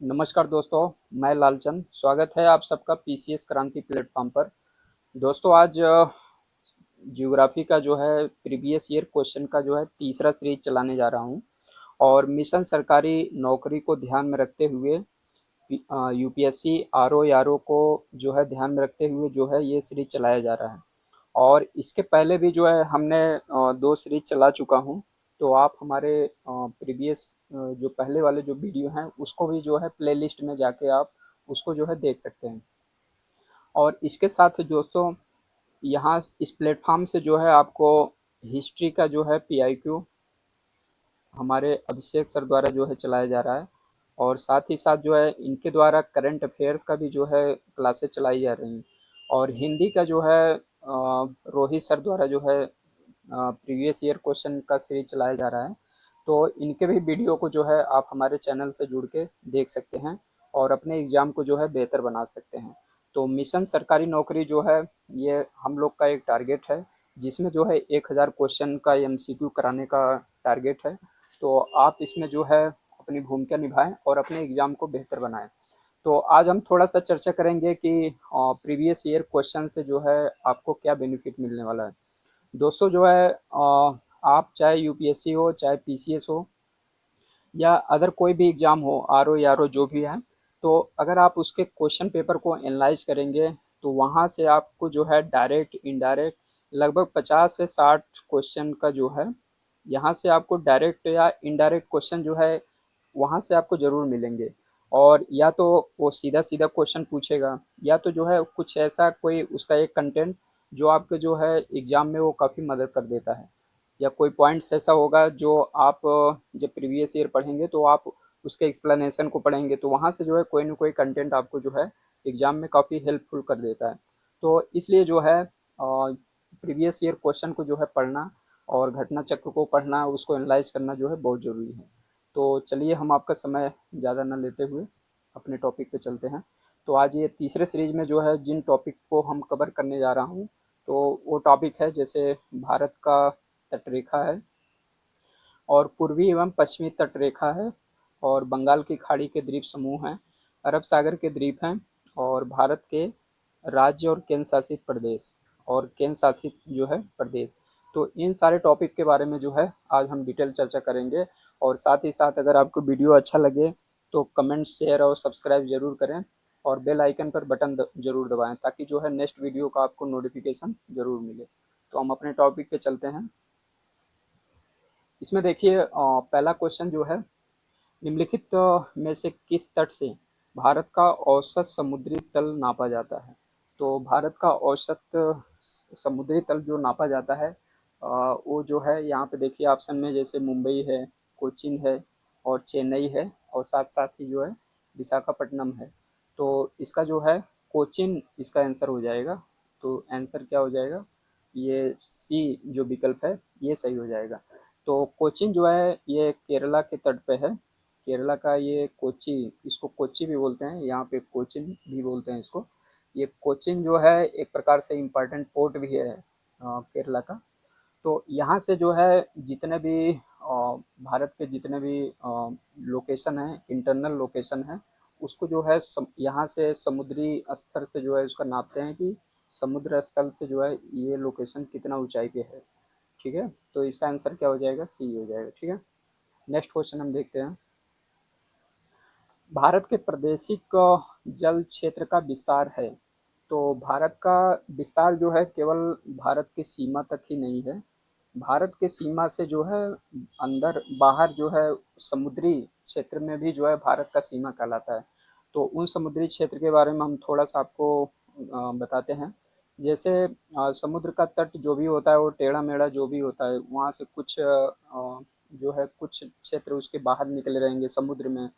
नमस्कार दोस्तों, मैं लालचंद। स्वागत है आप सबका पीसीएस क्रांति प्लेटफॉर्म पर। दोस्तों आज ज्योग्राफी का जो है प्रीवियस ईयर क्वेश्चन का जो है तीसरा सीरीज चलाने जा रहा हूं। और मिशन सरकारी नौकरी को ध्यान में रखते हुए यूपीएससी आरओ को जो है ध्यान में रखते हुए जो है ये सीरीज चलाया जा रहा है। और इसके पहले भी जो है हमने दो सीरीज चला चुका हूँ। तो आप हमारे प्रीवियस जो पहले वाले जो वीडियो हैं उसको भी जो है प्लेलिस्ट में जाके आप उसको जो है देख सकते हैं। और इसके साथ दोस्तों यहाँ इस प्लेटफॉर्म से जो है आपको हिस्ट्री का जो है पीआईक्यू हमारे अभिषेक सर द्वारा जो है चलाया जा रहा है। और साथ ही साथ जो है इनके द्वारा करंट अफेयर्स का भी जो है क्लासेस चलाई जा रही हैं। और हिंदी का जो है रोहित सर द्वारा जो है प्रीवियस ईयर क्वेश्चन का सीरीज चलाया जा रहा है। तो इनके भी वीडियो को जो है आप हमारे चैनल से जुड़ के देख सकते हैं और अपने एग्ज़ाम को जो है बेहतर बना सकते हैं। तो मिशन सरकारी नौकरी जो है ये हम लोग का एक टारगेट है, जिसमें जो है 1000 क्वेश्चन का एमसीक्यू कराने का टारगेट है। तो आप इसमें जो है अपनी भूमिका निभाएं और अपने एग्ज़ाम को बेहतर बनाएं। तो आज हम थोड़ा सा चर्चा करेंगे कि प्रीवियस ईयर क्वेश्चन से जो है आपको क्या बेनिफिट मिलने वाला है। दोस्तों जो है आप चाहे यूपीएससी हो चाहे पीसीएस हो या अदर कोई भी एग्ज़ाम हो, आरओ या आरओ जो भी है, तो अगर आप उसके क्वेश्चन पेपर को एनालाइज करेंगे तो वहाँ से आपको जो है डायरेक्ट इनडायरेक्ट लगभग 50 से 60 क्वेश्चन का जो है यहाँ से आपको डायरेक्ट या इनडायरेक्ट क्वेश्चन जो है वहाँ से आपको ज़रूर मिलेंगे। और या तो वो सीधा सीधा क्वेश्चन पूछेगा या तो जो है कुछ ऐसा कोई उसका एक कंटेंट जो आपके जो है एग्ज़ाम में वो काफ़ी मदद कर देता है। या कोई पॉइंट्स ऐसा होगा जो आप जब प्रीवियस ईयर पढ़ेंगे तो आप उसके एक्सप्लेनेशन को पढ़ेंगे तो वहाँ से जो है कोई ना कोई कंटेंट आपको जो है एग्ज़ाम में काफ़ी हेल्पफुल कर देता है। तो इसलिए जो है प्रीवियस ईयर क्वेश्चन को जो है पढ़ना और घटना चक्र को पढ़ना उसको एनालाइज करना जो है बहुत ज़रूरी है। तो चलिए हम आपका समय ज़्यादा न लेते हुए अपने टॉपिक पे चलते हैं। तो आज ये तीसरे सीरीज में जो है जिन टॉपिक को हम कवर करने जा रहा हूँ तो वो टॉपिक है जैसे भारत का तटरेखा है और पूर्वी एवं पश्चिमी तटरेखा है और बंगाल की खाड़ी के द्वीप समूह हैं, अरब सागर के द्वीप हैं और भारत के राज्य और केंद्र शासित प्रदेश और केंद्र शासित जो है प्रदेश। तो इन सारे टॉपिक के बारे में जो है आज हम डिटेल चर्चा करेंगे। और साथ ही साथ अगर आपको वीडियो अच्छा लगे तो कमेंट शेयर और सब्सक्राइब जरूर करें और बेल आइकन पर बटन जरूर दबाएं ताकि जो है नेक्स्ट वीडियो का आपको नोटिफिकेशन जरूर मिले। तो हम अपने टॉपिक पे चलते हैं। इसमें देखिए पहला क्वेश्चन जो है निम्नलिखित में से किस तट से भारत का औसत समुद्री तल नापा जाता है। तो भारत का औसत समुद्री तल जो नापा जाता है वो जो है यहाँ पे देखिए ऑप्शन में जैसे मुंबई है, कोचीन है और चेन्नई है और साथ साथ ही जो है विशाखापट्टनम है। तो इसका जो है कोचीन इसका आंसर हो जाएगा। तो आंसर क्या हो जाएगा, ये सी जो विकल्प है ये सही हो जाएगा। तो कोचीन जो है ये केरला के तट पे है। केरला का ये कोच्चि, इसको कोच्चि भी बोलते हैं, यहाँ पे कोचिन भी बोलते हैं इसको। ये कोचिन जो है एक प्रकार से इम्पोर्टेंट पोर्ट भी है केरला का। तो यहाँ से जो है जितने भी भारत के जितने भी लोकेशन हैं, इंटरनल लोकेशन है, उसको जो है यहाँ से समुद्री स्तर से जो है उसका नापते हैं कि समुद्र स्थल से जो है ये लोकेशन कितना ऊंचाई पे है। ठीक है, तो इसका आंसर क्या हो जाएगा, सी हो जाएगा। ठीक है, नेक्स्ट क्वेश्चन हम देखते हैं। भारत के प्रादेशिक जल क्षेत्र का विस्तार है। तो भारत का विस्तार जो है केवल भारत की सीमा तक ही नहीं है, भारत के सीमा से जो है अंदर बाहर जो है समुद्री क्षेत्र में भी जो है भारत का सीमा कहलाता है। तो उन समुद्री क्षेत्र के बारे में हम थोड़ा सा आपको बताते हैं। जैसे समुद्र का तट जो भी होता है वो टेढ़ा मेढ़ा जो भी होता है, वहाँ से कुछ जो है कुछ क्षेत्र उसके बाहर निकले रहेंगे समुद्र में,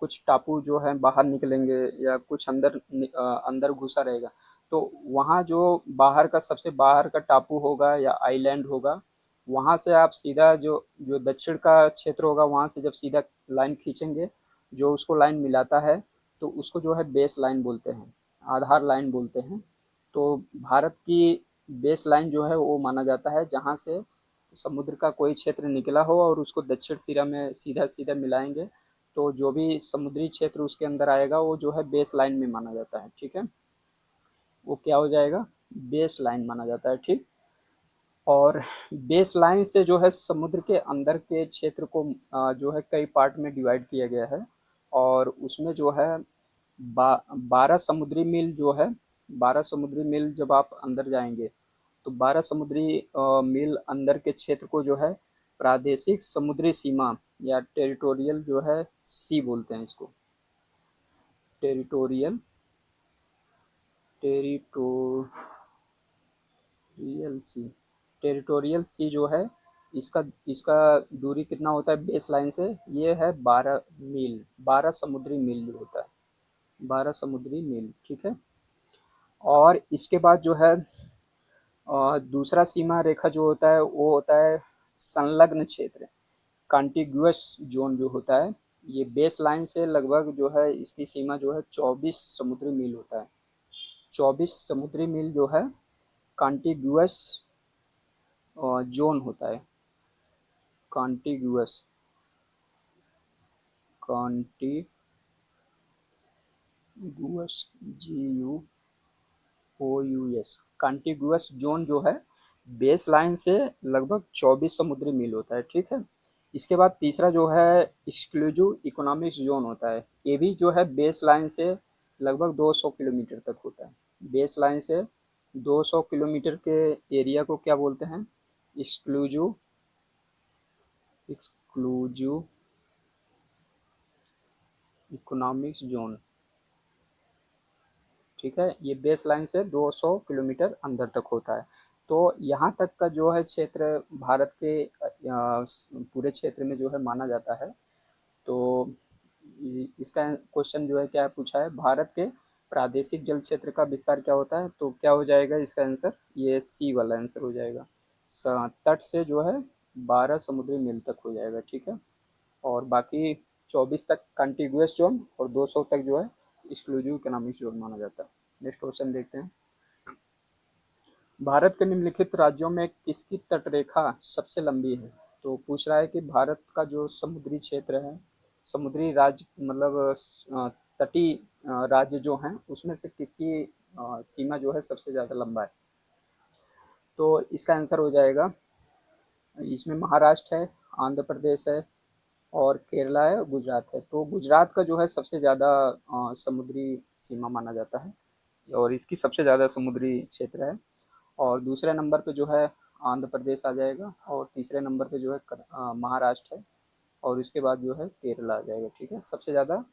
कुछ टापू जो है बाहर निकलेंगे या कुछ अंदर अंदर घुसा रहेगा। तो वहाँ जो बाहर का सबसे बाहर का टापू होगा या आइलैंड होगा, वहाँ से आप सीधा जो जो दक्षिण का क्षेत्र होगा वहाँ से जब सीधा लाइन खींचेंगे जो उसको लाइन मिलाता है तो उसको जो है बेस लाइन बोलते हैं, आधार लाइन बोलते हैं। तो भारत की बेस लाइन जो है वो माना जाता है जहाँ से समुद्र का कोई क्षेत्र निकला हो और उसको दक्षिण सिरा में सीधा सीधा मिलाएंगे तो जो भी समुद्री क्षेत्र उसके अंदर आएगा वो जो है बेस लाइन में माना जाता है, ठीक है। वो क्या हो जाएगा, बेस लाइन माना जाता है, ठीक। और बेस लाइन से जो है समुद्र के अंदर के क्षेत्र को जो है कई पार्ट में डिवाइड किया गया है। और उसमें जो है 12 समुद्री मील जो है, 12 समुद्री मील जब आप अंदर जाएंगे तो 12 समुद्री मील अंदर के क्षेत्र को जो है प्रादेशिक समुद्री सीमा या टेरिटोरियल जो है सी बोलते हैं इसको। टेरिटोरियल टेरिटोरियल सी टेरिटोरियल सी जो है इसका इसका दूरी कितना होता है बेस लाइन से, ये है 12 मील, 12 समुद्री मील जो होता है, 12 समुद्री मील, ठीक है। और इसके बाद जो है दूसरा सीमा रेखा जो होता है वो होता है संलग्न क्षेत्र, कॉन्टिग्युअस जोन जो होता है। ये बेस लाइन से लगभग जो है इसकी सीमा जो है 24 समुद्री मील होता है। 24 समुद्री मील जो है कॉन्टिग्युअस जोन होता है। कॉन्टिग्युअस कॉन्टिगुअस GUOUS कॉन्टिगुअस जोन जो है बेस लाइन से लगभग 24 समुद्री मील होता है, ठीक है। इसके बाद तीसरा जो है एक्सक्लूसिव इकोनॉमिक जोन होता है। ये भी जो है बेस लाइन से लगभग 200 किलोमीटर तक होता है। बेस लाइन से 200 किलोमीटर के एरिया को क्या बोलते हैं, एक्सक्लूसिव एक्सक्लूसिव इकोनॉमिक जोन, ठीक है। ये बेस लाइन से 200 किलोमीटर अंदर तक होता है। तो यहाँ तक का जो है क्षेत्र भारत के पूरे क्षेत्र में जो है माना जाता है। तो इसका क्वेश्चन जो है क्या पूछा है, भारत के प्रादेशिक जल क्षेत्र का विस्तार क्या होता है, तो क्या हो जाएगा इसका आंसर, ये सी वाला आंसर हो जाएगा। तट से जो है 12 समुद्री मील तक हो जाएगा, ठीक है। और बाकी 24 तक कंटिगुअस जोन और 200 तक जो है एक्सक्लूसिव इकोनॉमिक जोन माना जाता है। नेक्स्ट क्वेश्चन देखते हैं। भारत के निम्नलिखित राज्यों में किसकी तटरेखा सबसे लंबी है, तो पूछ रहा है कि भारत का जो समुद्री क्षेत्र है, समुद्री राज्य मतलब तटीय राज्य जो हैं उसमें से किसकी सीमा जो है सबसे ज़्यादा लंबा है, तो इसका आंसर हो जाएगा, इसमें महाराष्ट्र है, आंध्र प्रदेश है और केरला है, गुजरात है। तो गुजरात का जो है सबसे ज़्यादा समुद्री सीमा माना जाता है और इसकी सबसे ज़्यादा समुद्री क्षेत्र है। और दूसरे नंबर पे जो है आंध्र प्रदेश आ जाएगा और तीसरे नंबर पे जो है महाराष्ट्र है और इसके बाद जो है केरला आ जाएगा, ठीक है। सबसे ज़्यादा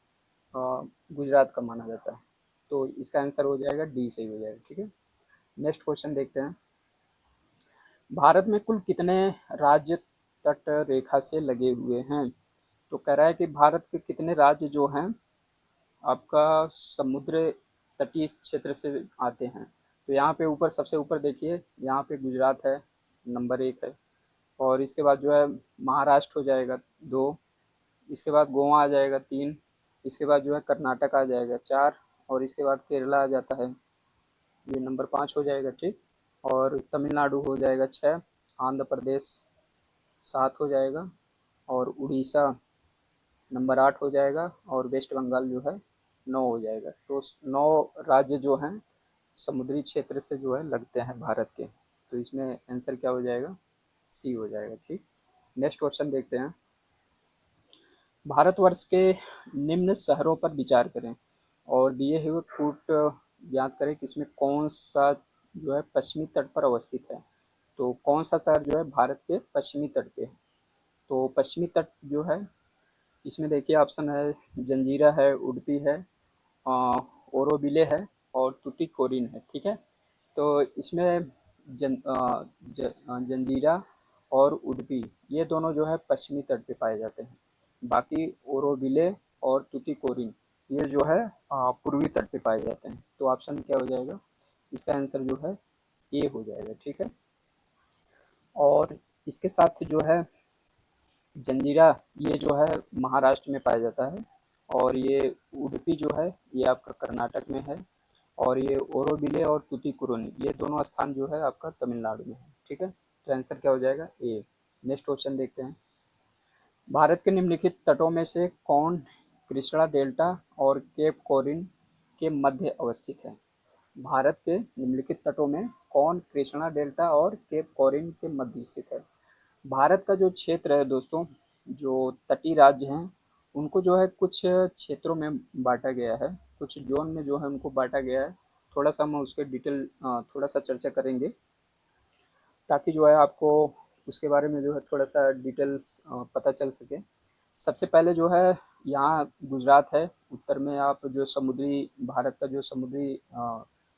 गुजरात का माना जाता है, तो इसका आंसर हो जाएगा डी सही हो जाएगा, ठीक है। नेक्स्ट क्वेश्चन देखते हैं। भारत में कुल कितने राज्य तट रेखा से लगे हुए हैं, तो कह रहा है कि भारत के कितने राज्य जो हैं आपका समुद्र तटीय क्षेत्र से आते हैं। तो यहाँ पे ऊपर सबसे ऊपर देखिए, यहाँ पे गुजरात है, नंबर 1 है। और इसके बाद जो है महाराष्ट्र हो जाएगा 2, इसके बाद गोवा आ जाएगा 3, इसके बाद जो है कर्नाटक आ जाएगा 4 और इसके बाद केरला आ जाता है, ये नंबर 5 हो जाएगा, ठीक। और तमिलनाडु हो जाएगा 6, आंध्र प्रदेश 7 हो जाएगा और उड़ीसा नंबर 8 हो जाएगा और वेस्ट बंगाल जो है 9 हो जाएगा। तो 9 राज्य जो हैं समुद्री क्षेत्र से जो है लगते हैं भारत के, तो इसमें आंसर क्या हो जाएगा, सी हो जाएगा, ठीक। नेक्स्ट क्वेश्चन देखते हैं। भारतवर्ष के निम्न शहरों पर विचार करें और दिए हुए कूट ज्ञात करें कि इसमें कौन सा जो है पश्चिमी तट पर अवस्थित है। तो कौन सा शहर जो है भारत के पश्चिमी तट पे है, तो पश्चिमी तट जो है इसमें देखिए ऑप्शन है जंजीरा है, उडुपी है, ओरोविले है और तुतीकोरिन है, ठीक है। तो इसमें जंजीरा और उडुपी ये दोनों जो है पश्चिमी तट पे पाए जाते हैं। बाकी ओरोविले और तुतीकोरिन ये जो है पूर्वी तट पे पाए जाते हैं। तो ऑप्शन क्या हो जाएगा, इसका आंसर जो है ए हो जाएगा, ठीक है। और इसके साथ जो है जंजीरा ये जो है महाराष्ट्र में पाया जाता है और ये उडुपी जो है ये आपका कर्नाटक में है और ये ओरोविले और तुतीकोरिन ये दोनों स्थान जो है आपका तमिलनाडु में है, ठीक है। तो आंसर क्या हो जाएगा ए। नेक्स्ट क्वेश्चन देखते हैं। भारत के निम्नलिखित तटों में से कौन कृष्णा डेल्टा और केप कोरिन के मध्य अवस्थित है? भारत के निम्नलिखित तटों में कौन कृष्णा डेल्टा और केप कोरिन के मध्य स्थित है? भारत का जो क्षेत्र है दोस्तों, जो तटीय राज्य हैं, उनको जो है कुछ क्षेत्रों में बांटा गया है, कुछ जोन में जो है उनको बांटा गया है। थोड़ा सा हम उसके डिटेल थोड़ा सा चर्चा करेंगे, ताकि जो है आपको उसके बारे में जो है थोड़ा सा डिटेल्स पता चल सके। सबसे पहले जो है यहाँ गुजरात है, उत्तर में आप जो समुद्री भारत का जो समुद्री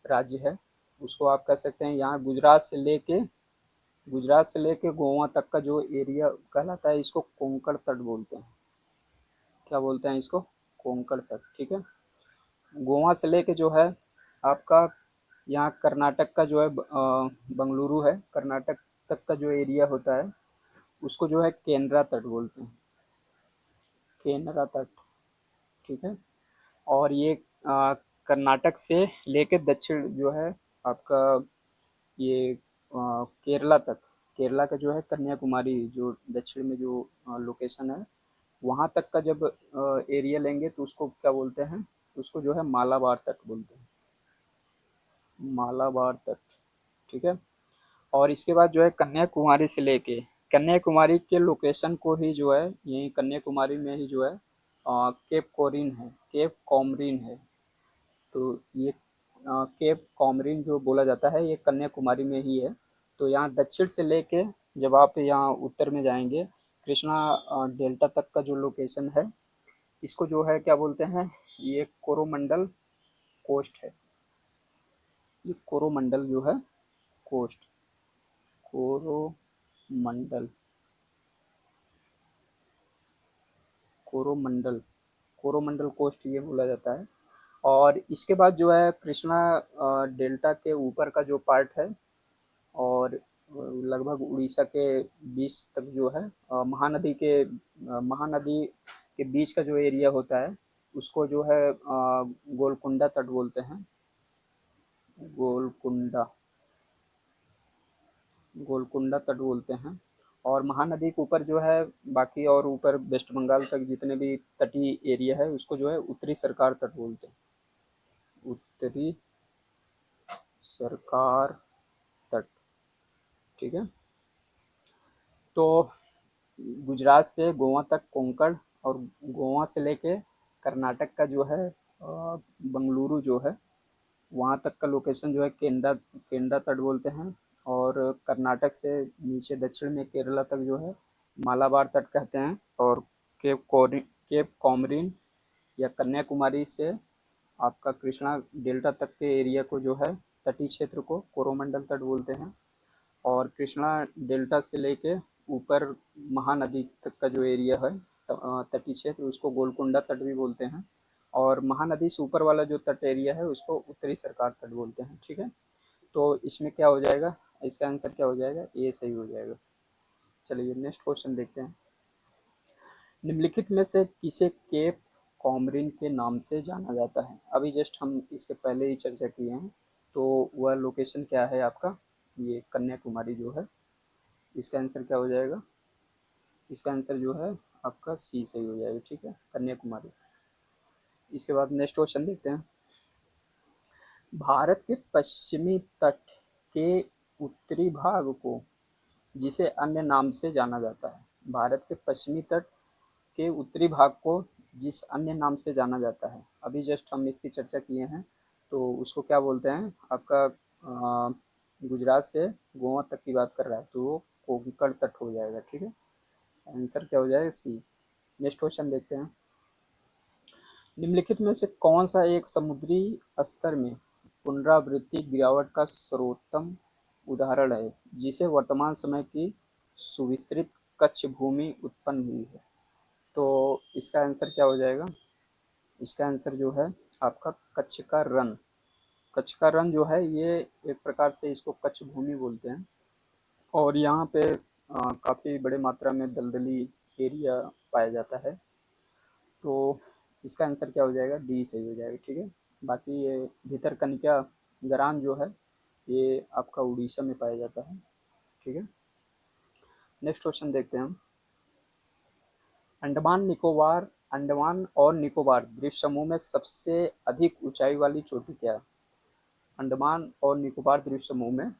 राज्य है उसको आप कह सकते हैं। यहाँ गुजरात से लेके गोवा तक का जो एरिया कहलाता है, इसको कोंकण तट बोलते हैं। क्या बोलते हैं इसको? कोंकण तट, ठीक है। गोवा से लेके जो है आपका यहाँ कर्नाटक का जो है बंगलुरु है, कर्नाटक तक का जो एरिया होता है उसको जो है केनरा तट बोलते हैं, केनरा तट, ठीक है। और ये कर्नाटक से लेके दक्षिण जो है आपका ये केरला तक, केरला का जो है कन्याकुमारी जो दक्षिण में जो लोकेशन है, वहाँ तक का जब एरिया लेंगे तो उसको क्या बोलते हैं? उसको जो है मालाबार तट बोलते हैं, मालाबार तट, ठीक है। और इसके बाद जो है कन्याकुमारी से लेके, कन्याकुमारी के लोकेशन को ही जो है यही कन्याकुमारी में ही जो है केप कोरिन है, केप कॉमरिन है। तो ये केप कॉमरिन जो बोला जाता है ये कन्याकुमारी में ही है। तो यहाँ दक्षिण से लेके जब आप यहाँ उत्तर में जाएंगे, कृष्णा डेल्टा तक का जो लोकेशन है, इसको जो है क्या बोलते हैं? ये कोरोमंडल कोस्ट है, ये कोरोमंडल जो है कोस्ट, कोरोमंडल, कोरोमंडल, कोरोमंडल कोस्ट ये बोला जाता है। और इसके बाद जो है कृष्णा डेल्टा के ऊपर का जो पार्ट है, और लगभग उड़ीसा के बीच तक जो है महानदी के बीच का जो एरिया होता है उसको जो है गोलकुंडा तट बोलते हैं, गोलकुंडा, गोलकुंडा तट बोलते हैं। और महानदी के ऊपर जो है बाकी और ऊपर वेस्ट बंगाल तक जितने भी तटीय एरिया है उसको जो है उत्तरी सरकार तट बोलते हैं, उत्तरी सरकार तट, ठीक है। तो गुजरात से गोवा तक कोंकण, और गोवा से लेके कर्नाटक का जो है बंगलुरु जो है वहाँ तक का लोकेशन जो है केंद्रा, केंद्रा तट बोलते हैं। और कर्नाटक से नीचे दक्षिण में केरला तक जो है मालाबार तट कहते हैं। और केप कॉमरिन या कन्याकुमारी से आपका कृष्णा डेल्टा तक के एरिया को जो है तटीय क्षेत्र को कोरोमंडल तट बोलते हैं। और कृष्णा डेल्टा से लेके ऊपर महानदी तक का जो एरिया है तटीय क्षेत्र, उसको गोलकुंडा तट भी बोलते हैं। और महानदी से ऊपर वाला जो तट एरिया है उसको उत्तरी सरकार तट बोलते हैं, ठीक है। तो इसमें क्या हो जाएगा? इसका आंसर क्या हो जाएगा? ये सही हो जाएगा। चलिए नेक्स्ट क्वेश्चन देखते हैं। निम्नलिखित में से किसे केप कॉमरिन के नाम से जाना जाता है? अभी जस्ट हम इसके पहले ही चर्चा किए हैं। तो वह लोकेशन क्या है आपका? ये कन्याकुमारी जो है। इसका आंसर क्या हो जाएगा? इसका आंसर जो है आपका सी सही हो जाएगा, ठीक है, कन्याकुमारी। इसके बाद नेक्स्ट क्वेश्चन देखते हैं। भारत के पश्चिमी तट के उत्तरी भाग को जिसे अन्य नाम से जाना जाता है, भारत के पश्चिमी तट के उत्तरी भाग को जिस अन्य नाम से जाना जाता है, अभी जस्ट हम इसकी चर्चा किए हैं। तो उसको क्या बोलते हैं? आपका गुजरात से गोवा तक की बात कर रहा है तो वो कोंकण तट हो जाएगा, ठीक है। आंसर क्या हो जाएगा? सी। नेक्स्ट क्वेश्चन देखते हैं। निम्नलिखित में से कौन सा एक समुद्री स्तर में पुनरावृत्ति गिरावट का सर्वोत्तम उदाहरण है जिसे वर्तमान समय की सुविस्तृत कच्छ भूमि उत्पन्न हुई है? तो इसका आंसर क्या हो जाएगा? इसका आंसर जो है आपका कच्छ का रण, कच्छ का रण जो है ये एक प्रकार से इसको कच्छ भूमि बोलते हैं। और यहाँ पे काफ़ी बड़े मात्रा में दलदली एरिया पाया जाता है। तो इसका आंसर क्या हो जाएगा? डी सही हो जाएगा, ठीक है। बाकी ये भितरकनिका गरान जो है ये आपका उड़ीसा में पाया जाता है, ठीक है। नेक्स्ट क्वेश्चन देखते हैं हम। अंडमान और निकोबार द्वीप समूह में सबसे अधिक ऊंचाई वाली चोटी क्या है? अंडमान और निकोबार द्वीप समूह में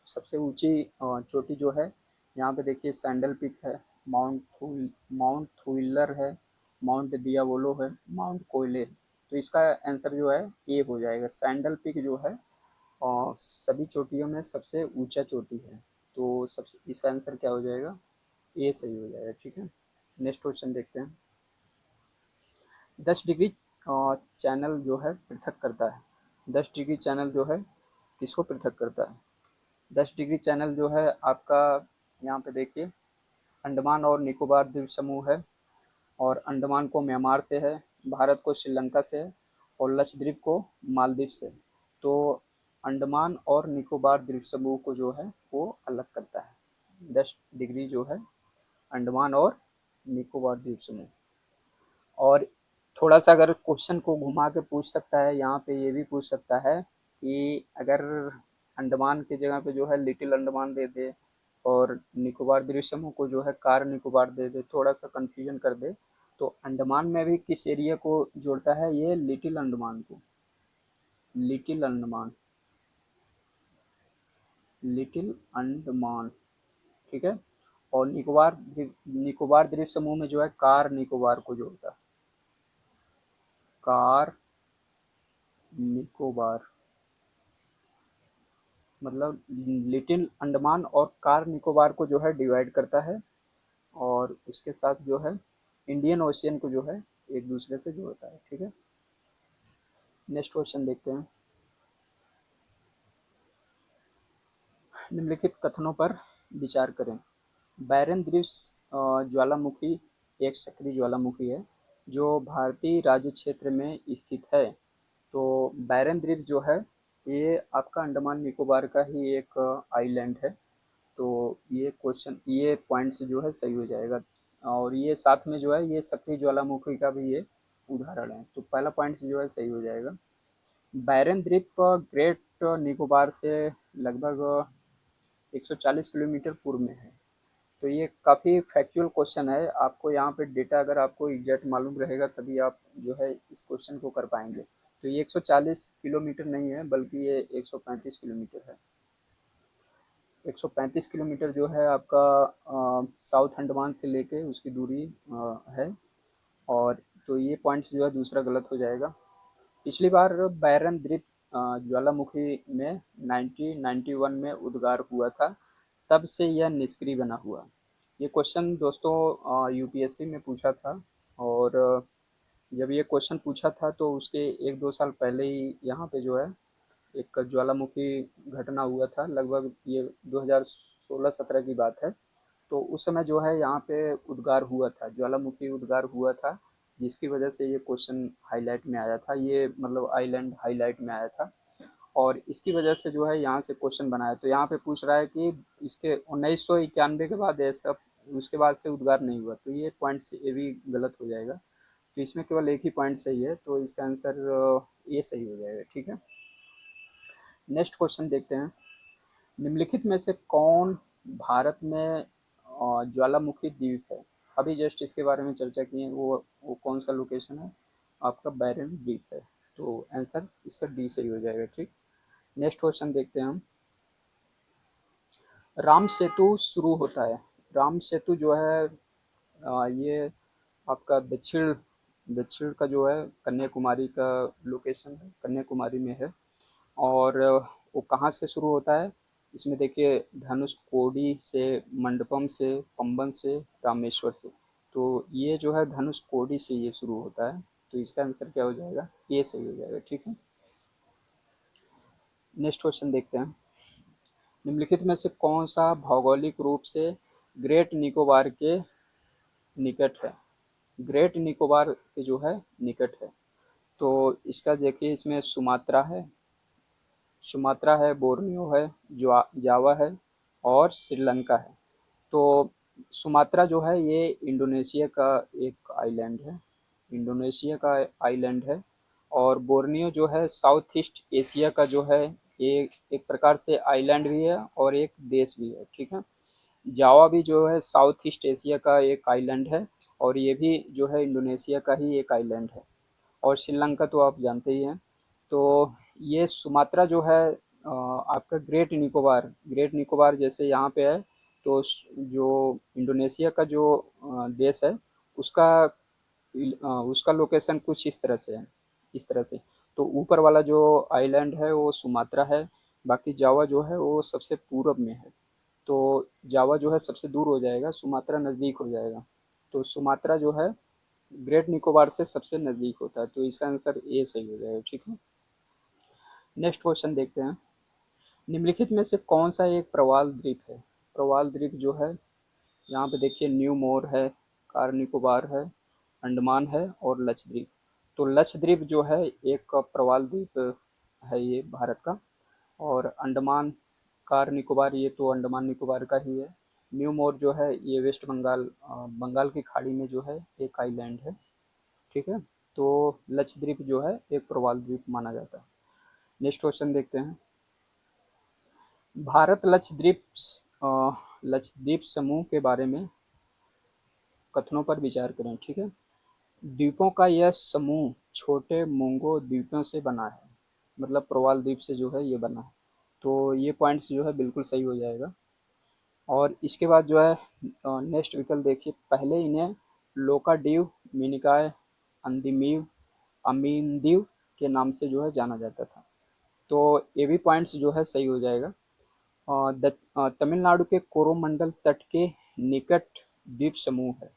सबसे ऊंची चोटी जो है, यहाँ पे देखिए सैंडल पीक है, माउंट थुइलर है, माउंट दियावोलो है, माउंट कोयले है। तो इसका आंसर जो है ए हो जाएगा। सैंडल पीक जो है सभी चोटियों में सबसे ऊंचा चोटी है, तो सबसे इसका आंसर क्या हो जाएगा? ए सही हो जाएगा। ठीक है, नेक्स्ट क्वेश्चन देखते हैं। 10 डिग्री चैनल जो है पृथक करता है। 10 डिग्री चैनल जो है किसको पृथक करता है? 10 डिग्री चैनल जो है आपका, यहाँ पे देखिए, अंडमान और निकोबार द्वीप समूह है, और अंडमान को म्यांमार से है, भारत को श्रीलंका से है, और लक्षद्वीप को मालदीव से। तो अंडमान और निकोबार द्वीप समूह को जो है वो अलग करता है 10 डिग्री जो है, अंडमान और निकोबार द्वीप समूह। और थोड़ा सा अगर क्वेश्चन को घुमा के पूछ सकता है, यहाँ पे ये भी पूछ सकता है कि अगर अंडमान की जगह पे जो है लिटिल अंडमान दे दे, और निकोबार द्वीप समूह को जो है कार निकोबार दे दे, थोड़ा सा कंफ्यूजन कर दे, तो अंडमान में भी किस एरिया को जोड़ता है? ये लिटिल अंडमान को, लिटिल अंडमान, लिटिल अंडमान। ठीक है, और निकोबार द्वीप समूह में जो है कार निकोबार को जोड़ता है, कार निकोबार, मतलब लिटिल अंडमान और कार निकोबार को जो है डिवाइड करता है, और उसके साथ जो है इंडियन ओशियन को जो है एक दूसरे से जोड़ता है। ठीक है, नेक्स्ट क्वेश्चन देखते हैं। निम्नलिखित कथनों पर विचार करें। बैरन द्वीप ज्वालामुखी एक सक्रिय ज्वालामुखी है जो भारतीय राज्य क्षेत्र में स्थित है। तो बैरन द्वीप जो है ये आपका अंडमान निकोबार का ही एक आइलैंड है। तो ये क्वेश्चन, ये पॉइंट्स जो है सही हो जाएगा, और ये साथ में जो है ये सक्रिय ज्वालामुखी का भी ये उदाहरण है। तो पहला पॉइंट जो है सही हो जाएगा। बैरन द्वीप ग्रेट निकोबार से लगभग 140 किलोमीटर पूर्व में है। तो ये काफ़ी फैक्चुअल क्वेश्चन है, आपको यहाँ पे डेटा अगर आपको एग्जैक्ट मालूम रहेगा तभी आप जो है इस क्वेश्चन को कर पाएंगे। तो ये 140 किलोमीटर नहीं है, बल्कि ये 135 किलोमीटर है। 135 किलोमीटर जो है आपका साउथ अंडमान से लेके उसकी दूरी है। और तो ये पॉइंट्स जो है दूसरा गलत हो जाएगा। पिछली बार बैरन द्वीप ज्वालामुखी में 1991 में उद्गार हुआ था, तब से यह निष्क्रिय बना हुआ। ये क्वेश्चन दोस्तों यूपीएससी में पूछा था, और जब ये क्वेश्चन पूछा था तो उसके 1-2 साल पहले ही यहाँ पे जो है एक ज्वालामुखी घटना हुआ था, लगभग ये 2016-17 की बात है। तो उस समय जो है यहाँ पे उद्गार हुआ था, ज्वालामुखी उद्गार हुआ था, जिसकी वजह से ये क्वेश्चन हाईलाइट में आया था, ये मतलब आइलैंड हाईलाइट में आया था, और इसकी वजह से जो है यहाँ से क्वेश्चन बनाया। तो यहाँ पे पूछ रहा है कि इसके 1991 के बाद ऐसा, उसके बाद से उद्गार नहीं हुआ, तो ये पॉइंट से ये भी गलत हो जाएगा। तो इसमें केवल एक ही पॉइंट सही है, तो इसका आंसर ये सही हो जाएगा। ठीक है, नेक्स्ट क्वेश्चन देखते हैं। निम्नलिखित में से कौन भारत में ज्वालामुखी द्वीप है? अभी जस्ट इसके बारे में चर्चा की है, वो कौन सा लोकेशन है? आपका बैरन द्वीप है। तो आंसर इसका डी सही हो जाएगा। ठीक, नेक्स्ट क्वेश्चन देखते हैं हम। राम सेतु शुरू होता है, राम सेतु जो है ये आपका दक्षिण दक्षिण का जो है कन्याकुमारी का लोकेशन है, कन्याकुमारी में है। और वो कहाँ से शुरू होता है? इसमें देखिए धनुषकोडी से, मंडपम से, पंबन से, रामेश्वर से। तो ये जो है धनुषकोडी से ये शुरू होता है, तो इसका आंसर क्या हो जाएगा? ये सही हो जाएगा। ठीक है, नेक्स्ट क्वेश्चन देखते हैं। निम्नलिखित में से कौन सा भौगोलिक रूप से ग्रेट निकोबार के निकट है? ग्रेट निकोबार के जो है निकट है। तो इसका देखिए, इसमें सुमात्रा है, बोर्नियो है, जावा है, और श्रीलंका है। तो सुमात्रा जो है ये इंडोनेशिया का एक आइलैंड है, इंडोनेशिया का आइलैंड है। और बोर्नियो जो है साउथ ईस्ट एशिया का जो है ये एक प्रकार से आइलैंड भी है और एक देश भी है। ठीक है, जावा भी जो है साउथ ईस्ट एशिया का एक आइलैंड है, और ये भी जो है इंडोनेशिया का ही एक आइलैंड है। और श्रीलंका तो आप जानते ही हैं। तो ये सुमात्रा जो है आपका ग्रेट निकोबार जैसे यहाँ पे है। तो जो इंडोनेशिया का जो देश है उसका उसका लोकेशन कुछ इस तरह से है, इस तरह से। तो ऊपर वाला जो आइलैंड है वो सुमात्रा है, बाकी जावा जो है वो सबसे पूरब में है। तो जावा जो है सबसे दूर हो जाएगा, सुमात्रा नज़दीक हो जाएगा। तो सुमात्रा जो है ग्रेट निकोबार से सबसे नज़दीक होता है, तो इसका आंसर ए सही हो जाएगा। ठीक है, नेक्स्ट क्वेश्चन देखते हैं। निम्नलिखित में से कौन सा एक प्रवाल द्वीप है? प्रवाल द्वीप जो है यहाँ पे देखिए न्यू मोर है, कार निकोबार है, अंडमान है और लक्षद्वीप। तो लक्षद्वीप जो है एक प्रवाल द्वीप है ये भारत का। और अंडमान, कार निकोबार ये तो अंडमान निकोबार का ही है। न्यू मोर जो है ये वेस्ट बंगाल बंगाल की खाड़ी में जो है एक आइलैंड है। ठीक है, तो लक्षद्वीप जो है एक प्रवाल द्वीप माना जाता है। नेक्स्ट क्वेश्चन देखते हैं। भारत लक्षद्वीप समूह के बारे में कथनों पर विचार करें। ठीक है, द्वीपों का यह समूह छोटे मूंगो द्वीपों से बना है, मतलब प्रवाल द्वीप से जो है ये बना है। तो ये पॉइंट्स जो है बिल्कुल सही हो जाएगा। और इसके बाद जो है नेक्स्ट विकल्प देखिए, पहले इन्हें लोकाडीव, मिनिकॉय, अंदिमीव, अमीनदीव के नाम से जो है जाना जाता था। तो ये भी पॉइंट्स जो है सही हो जाएगा। तमिलनाडु के कोरोमंडल तट के निकट द्वीप समूह है।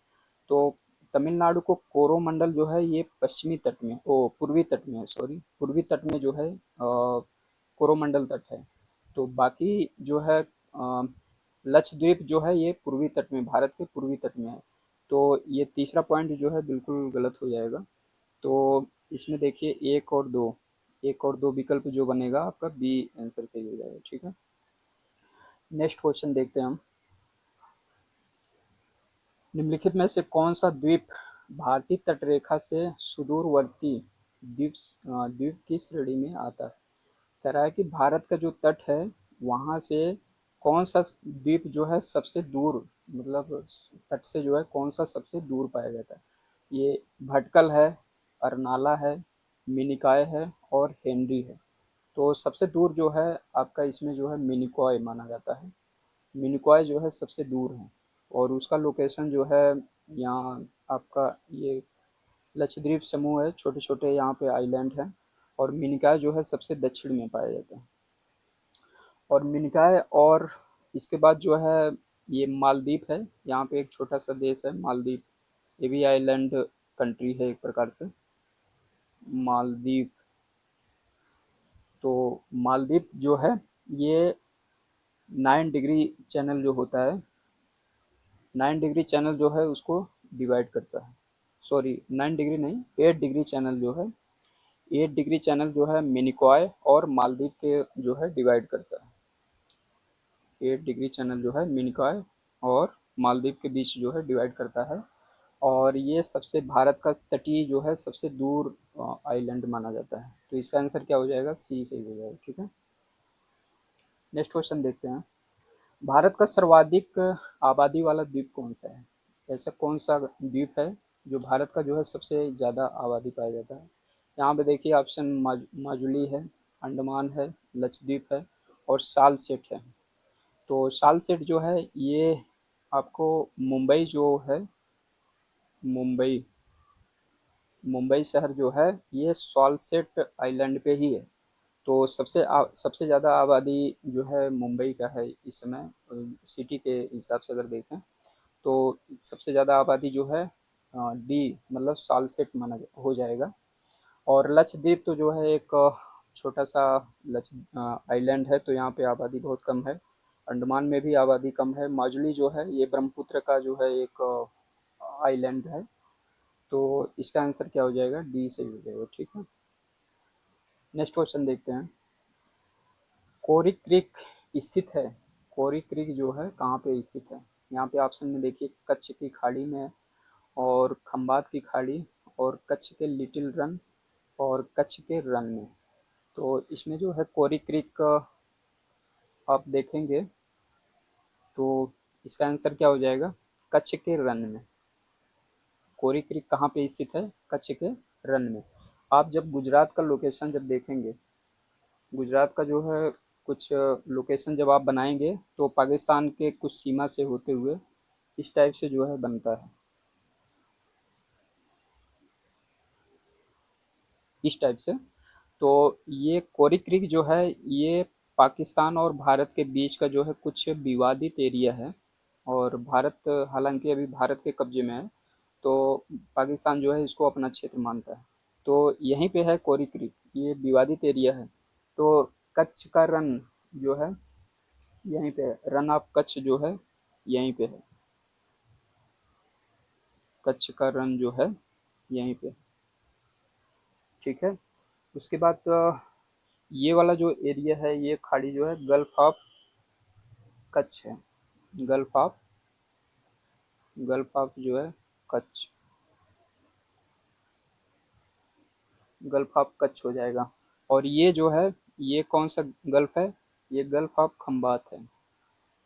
तो तमिलनाडु को कोरोमंडल जो है ये पश्चिमी तट में, ओ पूर्वी तट में है, सॉरी पूर्वी तट में जो है कोरोमंडल तट है। तो बाकी जो है लक्षद्वीप जो है ये पूर्वी तट में, भारत के पूर्वी तट में है। तो ये तीसरा पॉइंट जो है बिल्कुल गलत हो जाएगा। तो इसमें देखिए एक और दो विकल्प जो बनेगा आपका बी आंसर सही हो जाएगा। ठीक है, नेक्स्ट क्वेश्चन देखते हैं हम। निम्नलिखित में से कौन सा द्वीप भारतीय तटरेखा से सुदूरवर्ती द्वीप द्वीप की श्रेणी में आता है? कह रहा है कि भारत का जो तट है वहाँ से कौन सा द्वीप जो है सबसे दूर, मतलब तट से जो है कौन सा सबसे दूर पाया जाता है? ये भटकल है, अरनाला है, मिनिकॉय है और हेनरी है। तो सबसे दूर जो है आपका इसमें जो है मिनिकॉय माना जाता है। मिनिकॉय जो है सबसे दूर है और उसका लोकेशन जो है यहाँ आपका ये लक्षद्वीप समूह है, छोटे छोटे यहाँ पे आइलैंड हैं। और मिनिकॉय जो है सबसे दक्षिण में पाया जाता है। और मिनिकॉय और इसके बाद जो है ये मालदीव है, यहाँ पे एक छोटा सा देश है मालदीव, ये भी आइलैंड कंट्री है एक प्रकार से, मालदीव। तो मालदीव जो है ये 9 डिग्री चैनल जो होता है, 9 डिग्री चैनल जो है उसको डिवाइड करता है, सॉरी 9 डिग्री नहीं, 8 डिग्री चैनल जो है, 8 डिग्री चैनल जो है मिनिकॉय और मालदीव के जो है डिवाइड करता है। 8 डिग्री चैनल जो है मिनिकॉय और मालदीव के बीच जो है डिवाइड करता है। और ये सबसे भारत का तटीय जो है सबसे दूर आइलैंड माना जाता है। तो इसका आंसर क्या हो जाएगा? सी सही हो जाएगा। ठीक है, नेक्स्ट क्वेश्चन देखते हैं। भारत का सर्वाधिक आबादी वाला द्वीप कौन सा है? ऐसा कौन सा द्वीप है जो भारत का जो है सबसे ज़्यादा आबादी पाया जाता है? यहाँ पे देखिए ऑप्शन माजुली है, अंडमान है, लक्षद्वीप है और साल सेट है। तो साल सेट जो है ये आपको मुंबई जो है, मुंबई मुंबई शहर जो है ये सॉलसेट आइलैंड पे ही है। तो सबसे ज़्यादा आबादी जो है मुंबई का है इस समय, सिटी के हिसाब से अगर देखें तो सबसे ज़्यादा आबादी जो है डी मतलब सालसेट हो जाएगा। और लक्षद्वीप तो जो है एक छोटा सा लक्ष आइलैंड है, तो यहाँ पे आबादी बहुत कम है। अंडमान में भी आबादी कम है। माजुली जो है ये ब्रह्मपुत्र का जो है एक आइलैंड है। तो इसका आंसर क्या हो जाएगा? डी सही हो जाएगा। ठीक है, नेक्स्ट क्वेश्चन देखते हैं। कोरी क्रीक स्थित है, कोरी क्रीक जो है कहाँ पे स्थित है? यहाँ पे ऑप्शन में देखिए कच्छ की खाड़ी में और खंबात की खाड़ी और कच्छ के लिटिल रन और कच्छ के रन में। तो इसमें जो है कोरी क्रीक आप देखेंगे तो इसका आंसर क्या हो जाएगा? कच्छ के रन में। कोरी क्रीक कहाँ पे स्थित है? कच्छ के रन में। आप जब गुजरात का लोकेशन जब देखेंगे, गुजरात का जो है कुछ लोकेशन जब आप बनाएंगे तो पाकिस्तान के कुछ सीमा से होते हुए इस टाइप से जो है बनता है, इस टाइप से। तो ये कोरी क्रीक जो है ये पाकिस्तान और भारत के बीच का जो है कुछ विवादित एरिया है, और भारत हालांकि अभी भारत के कब्जे में है, तो पाकिस्तान जो है इसको अपना क्षेत्र मानता है। तो यहीं पे है कोरी क्रीक, ये विवादित एरिया है। तो कच्छ का रन जो है यहीं पे है, रन ऑफ कच्छ जो है यहीं पे है, कच्छ का रन जो है यहीं पे, ठीक है। उसके बाद ये वाला जो एरिया है ये खाड़ी जो है गल्फ ऑफ कच्छ है, गल्फ ऑफ, गल्फ ऑफ जो है कच्छ, गल्फ ऑफ कच्छ हो जाएगा। और ये जो है ये कौन सा गल्फ है? ये गल्फ ऑफ खंबात है,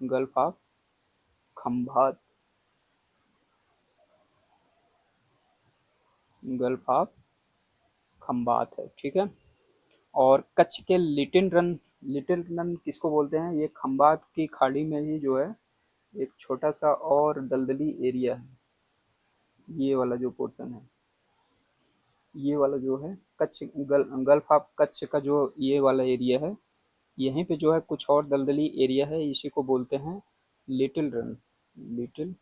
gulf of Khambhat, gulf of Khambhat है, ठीक है। और कच्छ के लिटिल रन, लिटिल रन किसको बोलते हैं? ये खंबात की खाड़ी में ही जो है एक छोटा सा और दलदली एरिया है, ये वाला जो पोर्शन है, ये वाला जो है कच्छ गल्फ ऑफ कच्छ का जो ये वाला एरिया है, यहीं पे जो है कुछ और दलदली एरिया है, इसी को बोलते हैं little run, little,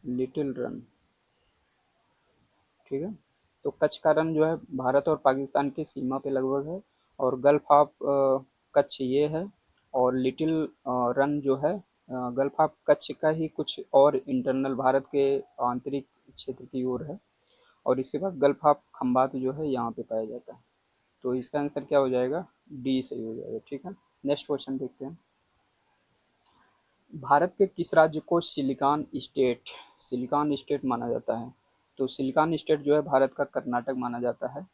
little run, ठीक है। तो कच्छ का रन जो है भारत और पाकिस्तान की सीमा पे लगभग है, और गल्फ ऑफ कच्छ ये है, और लिटिल रन जो है गल्फ ऑफ कच्छ का ही कुछ और इंटरनल भारत के आंतरिक क्षेत्र की ओर है। और इसके बाद गल्फ ऑफ खंबात जो है यहाँ पे पाया जाता है। तो इसका आंसर क्या हो जाएगा? डी सही हो जाएगा, ठीक है। नेक्स्ट क्वेश्चन देखते हैं। भारत के किस राज्य को सिलिकॉन स्टेट माना जाता है? तो सिलिकॉन स्टेट जो है भारत का कर्नाटक माना जाता है।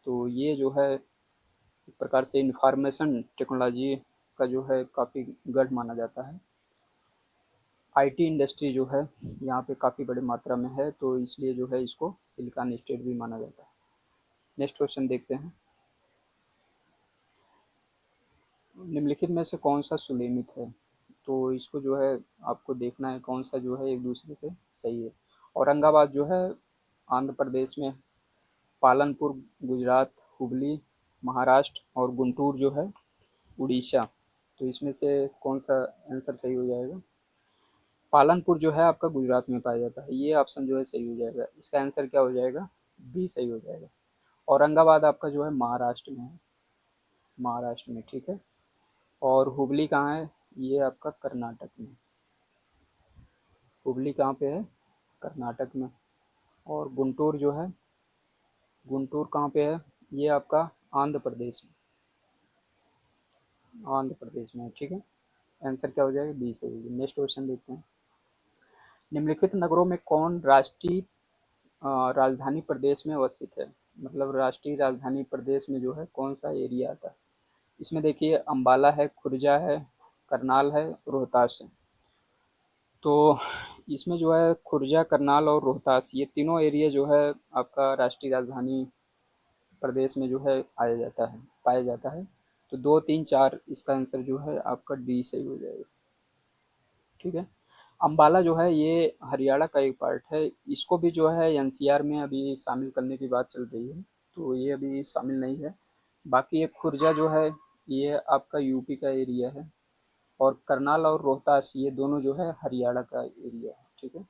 तो ये जो है एक प्रकार से इंफॉर्मेशन टेक्नोलॉजी का जो है काफ़ी गढ़ माना जाता है। आईटी इंडस्ट्री जो है यहाँ पे काफ़ी बड़ी मात्रा में है, तो इसलिए जो है इसको सिलिकॉन स्टेट भी माना जाता है। नेक्स्ट क्वेश्चन देखते हैं। निम्नलिखित में से कौन सा सुलेमित है? तो इसको जो है आपको देखना है कौन सा जो है एक दूसरे से सही है। औरंगाबाद जो है आंध्र प्रदेश में, पालनपुर गुजरात, हुबली महाराष्ट्र, और गुंटूर जो है उड़ीसा। तो इसमें से कौन सा आंसर सही हो जाएगा? पालनपुर जो है आपका गुजरात में पाया जाता है, ये ऑप्शन जो है सही हो जाएगा। इसका आंसर क्या हो जाएगा? बी सही हो जाएगा। औरंगाबाद आपका जो है महाराष्ट्र में है, महाराष्ट्र में, ठीक है। और हुबली कहाँ है? ये आपका कर्नाटक में, हुबली कहाँ पे है? कर्नाटक में। और गुंटूर जो है, गुंटूर कहाँ पे है? ये आपका आंध्र प्रदेश में, आंध्र प्रदेश में है, ठीक है। आंसर क्या हो जाएगा? बी सही होगी। नेक्स्ट क्वेश्चन देखते हैं। निम्नलिखित नगरों में कौन राष्ट्रीय राजधानी प्रदेश में अवस्थित है? मतलब राष्ट्रीय राजधानी प्रदेश में जो है कौन सा एरिया आता है? इसमें देखिए अम्बाला है, खुर्जा है, करनाल है, रोहतास है। तो इसमें जो है खुर्जा, करनाल और रोहतास, ये तीनों एरिया जो है आपका राष्ट्रीय राजधानी प्रदेश में जो है आया जाता है, पाया जाता है। तो 2, 3, 4 इसका आंसर जो है आपका डी सही हो जाएगा, ठीक है। अम्बाला जो है ये हरियाणा का एक पार्ट है, इसको भी जो है एनसीआर में अभी शामिल करने की बात चल रही है, तो ये अभी शामिल नहीं है। बाकी ये खुर्जा जो है ये आपका यूपी का एरिया है, और करनाल और रोहतास ये दोनों जो है हरियाणा का एरिया है, ठीक है।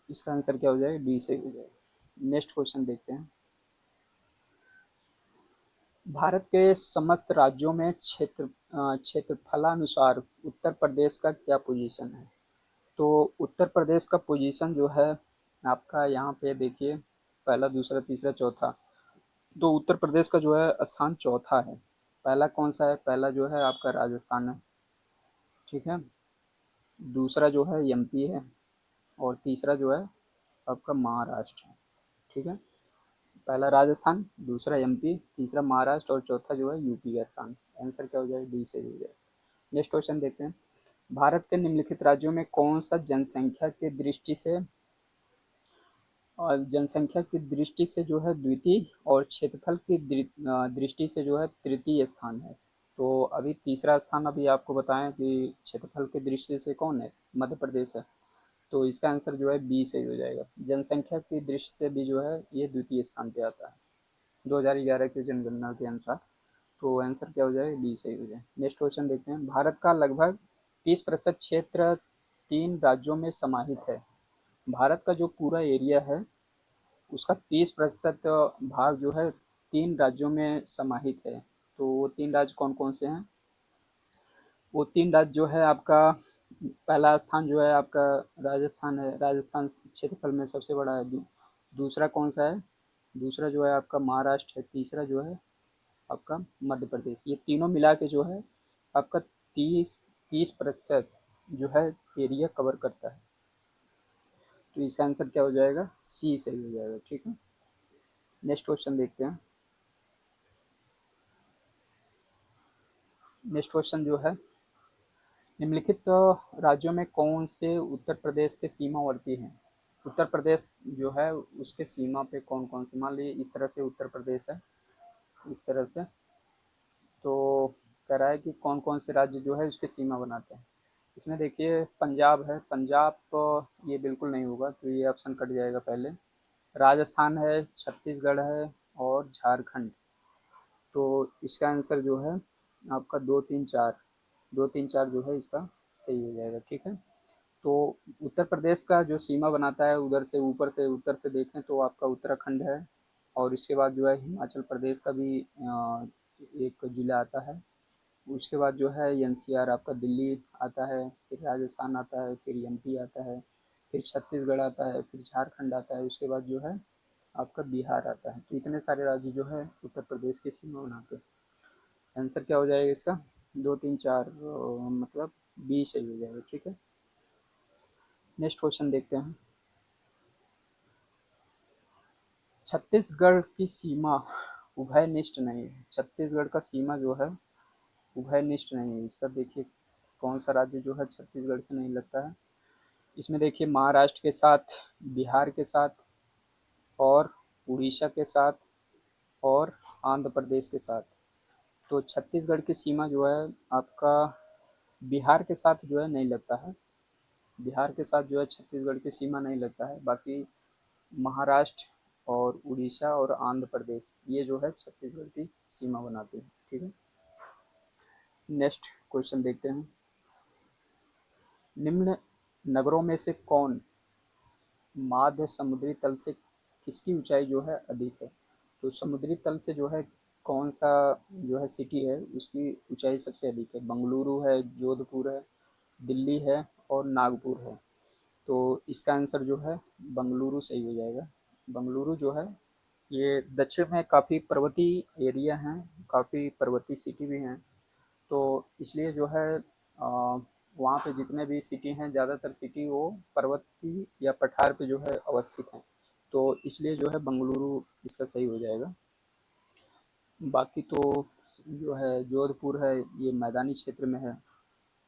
इसका आंसर क्या हो जाएगा? डी सही हो जाएगा। नेक्स्ट क्वेश्चन देखते हैं। भारत के समस्त राज्यों में क्षेत्रफलानुसार उत्तर प्रदेश का क्या पोजीशन है? तो उत्तर प्रदेश का पोजीशन जो है आपका यहाँ पे देखिए, पहला, दूसरा, तीसरा, चौथा। तो उत्तर प्रदेश का जो है स्थान चौथा है। पहला कौन सा है? पहला जो है आपका राजस्थान है, ठीक है। दूसरा जो है एमपी है, और तीसरा जो है आपका महाराष्ट्र है, ठीक है। पहला राजस्थान, दूसरा एमपी, तीसरा महाराष्ट्र, और चौथा जो है यूपी का स्थान। आंसर क्या हो जाएगा? डी से हो जाएगा। नेक्स्ट क्वेश्चन देखते हैं। भारत के निम्नलिखित राज्यों में कौन सा जनसंख्या की दृष्टि से जो है द्वितीय और क्षेत्रफल की दृष्टि से जो है तृतीय स्थान है। तो अभी तीसरा स्थान अभी आपको बताएं कि क्षेत्रफल की दृष्टि से कौन है, मध्य प्रदेश है। तो इसका आंसर जो है बी सही हो जाएगा। जनसंख्या की दृष्टि से भी जो है ये द्वितीय स्थान पे आता है 2011 की जनगणना के अनुसार। तो आंसर क्या हो जाएगा, बी सही हो जाएगा। नेक्स्ट क्वेश्चन देखते हैं। भारत का लगभग 30% क्षेत्र 3 राज्यों में समाहित है। भारत का जो पूरा एरिया है उसका 30% भाग जो है 3 राज्यों में समाहित है। तो वो 3 राज्य कौन कौन से हैं? वो 3 राज्य जो है आपका, पहला स्थान जो है आपका राजस्थान है। राजस्थान क्षेत्रफल में सबसे बड़ा है। दूसरा कौन सा है? दूसरा जो है आपका महाराष्ट्र है। तीसरा जो है आपका मध्य प्रदेश। ये तीनों मिला के जो है आपका 30% जो है एरिया कवर करता है। तो इसका आंसर क्या हो जाएगा, सी सही हो जाएगा। ठीक है, नेक्स्ट क्वेश्चन देखते हैं। नेक्स्ट क्वेश्चन जो है, निम्नलिखित राज्यों में कौन से उत्तर प्रदेश के सीमावर्ती हैं? उत्तर प्रदेश जो है उसके सीमा पे कौन कौन से, मान लीजिए इस तरह से उत्तर प्रदेश है, इस तरह से। तो कह रहा है कि कौन कौन से राज्य जो है उसके सीमा बनाते हैं। इसमें देखिए पंजाब है। पंजाब ये बिल्कुल नहीं होगा, तो ये ऑप्शन कट जाएगा पहले। राजस्थान है, छत्तीसगढ़ है और झारखंड। तो इसका आंसर जो है आपका 2 3 4, 2 3 4 जो है इसका सही हो जाएगा। ठीक है, तो उत्तर प्रदेश का जो सीमा बनाता है उधर से ऊपर से उत्तर से देखें तो आपका उत्तराखंड है। और इसके बाद जो है हिमाचल प्रदेश का भी एक जिला आता है। उसके बाद जो है एनसीआर आपका दिल्ली आता है, फिर राजस्थान आता है, फिर एमपी आता है, फिर छत्तीसगढ़ आता है, फिर झारखंड आता है, उसके बाद जो है आपका बिहार आता है। तो इतने सारे राज्य जो है उत्तर प्रदेश की सीमा बनाते हैं। आंसर क्या हो जाएगा इसका, 2 3 4 मतलब बी सही हो जाएगा। ठीक है, नेक्स्ट क्वेश्चन देखते हैं। छत्तीसगढ़ की सीमा उभयनिष्ठ नहीं है। छत्तीसगढ़ का सीमा जो है उभयनिष्ठ नहीं है। इसका देखिए कौन सा राज्य जो है छत्तीसगढ़ से नहीं लगता है। इसमें देखिए महाराष्ट्र के साथ, बिहार के साथ और उड़ीसा के साथ और आंध्र प्रदेश के साथ। तो छत्तीसगढ़ की सीमा जो है आपका बिहार के साथ जो है नहीं लगता है। बिहार के साथ जो है छत्तीसगढ़ की सीमा नहीं लगता है। बाकी महाराष्ट्र और उड़ीसा और आंध्र प्रदेश ये जो है छत्तीसगढ़ की सीमा बनाते हैं। ठीक है, नेक्स्ट क्वेश्चन देखते हैं। निम्न नगरों में से कौन माध्य समुद्री तल से किसकी ऊंचाई जो है अधिक है? तो समुद्री तल से जो है कौन सा जो है सिटी है उसकी ऊंचाई सबसे अधिक है? बंगलुरु है, जोधपुर है, दिल्ली है और नागपुर है। तो इसका आंसर जो है बंगलुरु सही हो जाएगा। बंगलुरु जो है ये दक्षिण में काफ़ी पर्वतीय एरिया हैं, काफ़ी पर्वतीय सिटी भी हैं। तो इसलिए जो है वहाँ पे जितने भी सिटी हैं ज़्यादातर सिटी वो पर्वतीय या पठार पे जो है अवस्थित हैं। तो इसलिए जो है बंगलुरु इसका सही हो जाएगा। बाकी तो जो है जोधपुर है ये मैदानी क्षेत्र में है।